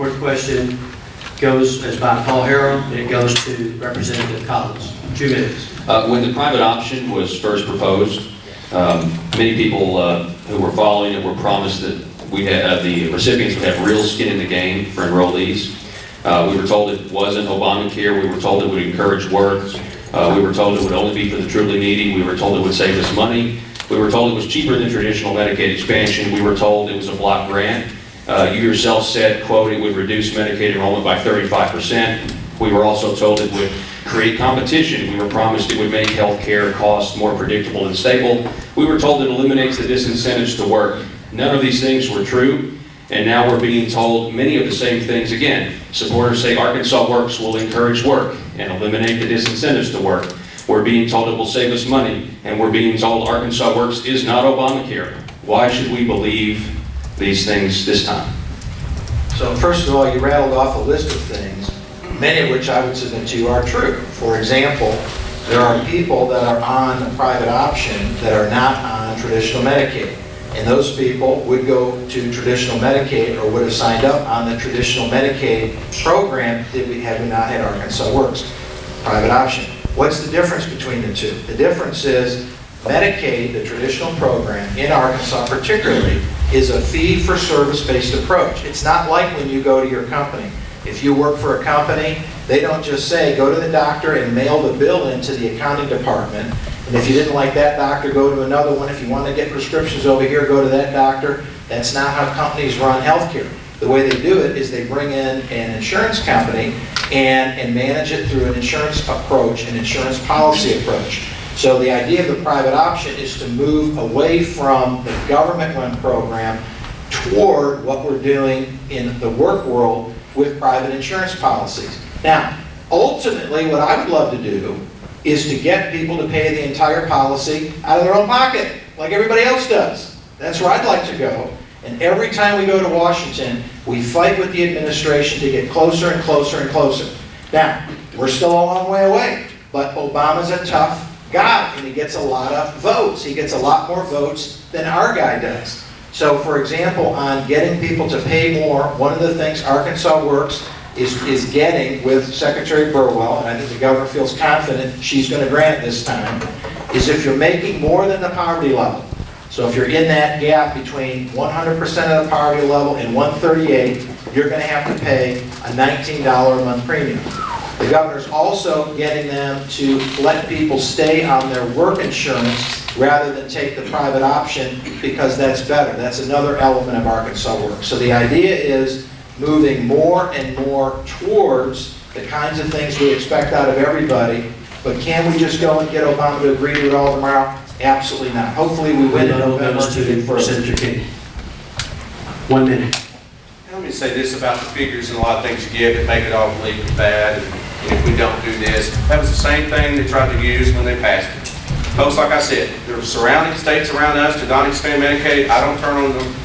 Fourth question is by Paul Harrell, and it goes to Representative Collins. 2 minutes. When the private option was first proposed, many people who were following it were promised that the recipients would have real skin in the game for enrollees. We were told it wasn't Obamacare. We were told it would encourage work. We were told it would only be for the truly needy. We were told it would save us money. We were told it was cheaper than traditional Medicaid expansion. We were told it was a block grant. You yourself said, quote, it would reduce Medicaid enrollment by 35%. We were also told it would create competition. We were promised it would make health care costs more predictable and stable. We were told it eliminates the disincentives to work. None of these things were true, and now we're being told many of the same things again. Supporters say Arkansas Works will encourage work and eliminate the disincentives to work. We're being told it will save us money, and we're being told Arkansas Works is not Obamacare. Why should we believe these things this time? So first of all, you rattled off a list of things, many of which I would submit to you are true. For example, there are people that are on a private option that are not on traditional Medicaid. And those people would go to traditional Medicaid or would have signed up on the traditional Medicaid program if we had not had Arkansas Works, private option. What's the difference between the two? The difference is Medicaid, the traditional program in Arkansas particularly, is a fee-for-service-based approach. It's not like when you go to your company. If you work for a company, they don't just say, go to the doctor and mail the bill into the accounting department. And if you didn't like that doctor, go to another one. If you want to get prescriptions over here, go to that doctor. That's not how companies run healthcare. The way they do it is they bring in an insurance company and manage it through an insurance approach, an insurance policy approach. So the idea of the private option is to move away from the government-run program toward what we're doing in the work world with private insurance policies. Now, ultimately, what I would love to do is to get people to pay the entire policy out of their own pocket, like everybody else does. That's where I'd like to go. And every time we go to Washington, we fight with the administration to get closer and closer and closer. Now, we're still a long way away, but Obama's a tough guy, and he gets a lot of votes. He gets a lot more votes than our guy does. So, for example, on getting people to pay more, one of the things Arkansas Works is getting with Secretary Burwell, and I think the governor feels confident she's going to grant it this time, is if you're making more than the poverty level. So if you're in that gap between 100% of the poverty level and 138, you're going to have to pay a $19 a month premium. The governor's also getting them to let people stay on their work insurance rather than take the private option because that's better. That's another element of Arkansas Works. So the idea is moving more and more towards the kinds of things we expect out of everybody. But can we just go and get Obama to agree to it all tomorrow? Absolutely not. Hopefully we win in November to get further. Senator King. 1 minute. Let me say this about the figures and a lot of things you give that make it all bleak and bad, and if we don't do this. That was the same thing they tried to use when they passed it. Folks, like I said, there are surrounding states around us to not expand Medicaid. I don't turn on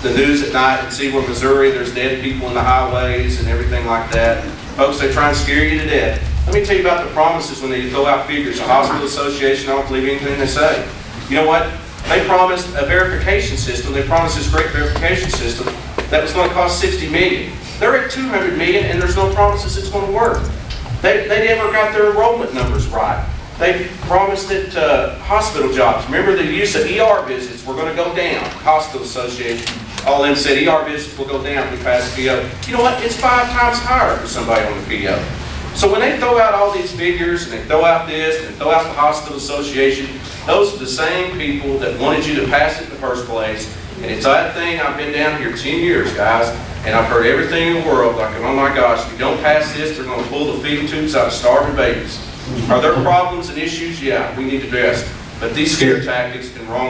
the news at night and see where Missouri, there's dead people in the highways and everything like that. Folks, they try and scare you to death. Let me tell you about the promises when they throw out figures. The Hospital Association, I don't believe anything they say. You know what? They promised a verification system. They promised this great verification system that was going to cost $60 million. They're at $200 million, and there's no promises it's going to work. They never got their enrollment numbers right. They promised that hospital jobs, remember the use of ER visits were going to go down. Hospital Association, all of them said ER visits will go down if we pass the PO. You know what? It's 5 times higher for somebody on the PO. So when they throw out all these figures, and they throw out this, and they throw out the Hospital Association, those are the same people that wanted you to pass it in the first place. And it's that thing, I've been down here 10 years, guys, and I've heard everything in the world, like, oh my gosh, if you don't pass this, they're going to pull the feeding tubes out of starving babies. Are there problems and issues? Yeah, we need to address. But these scare tactics and wrong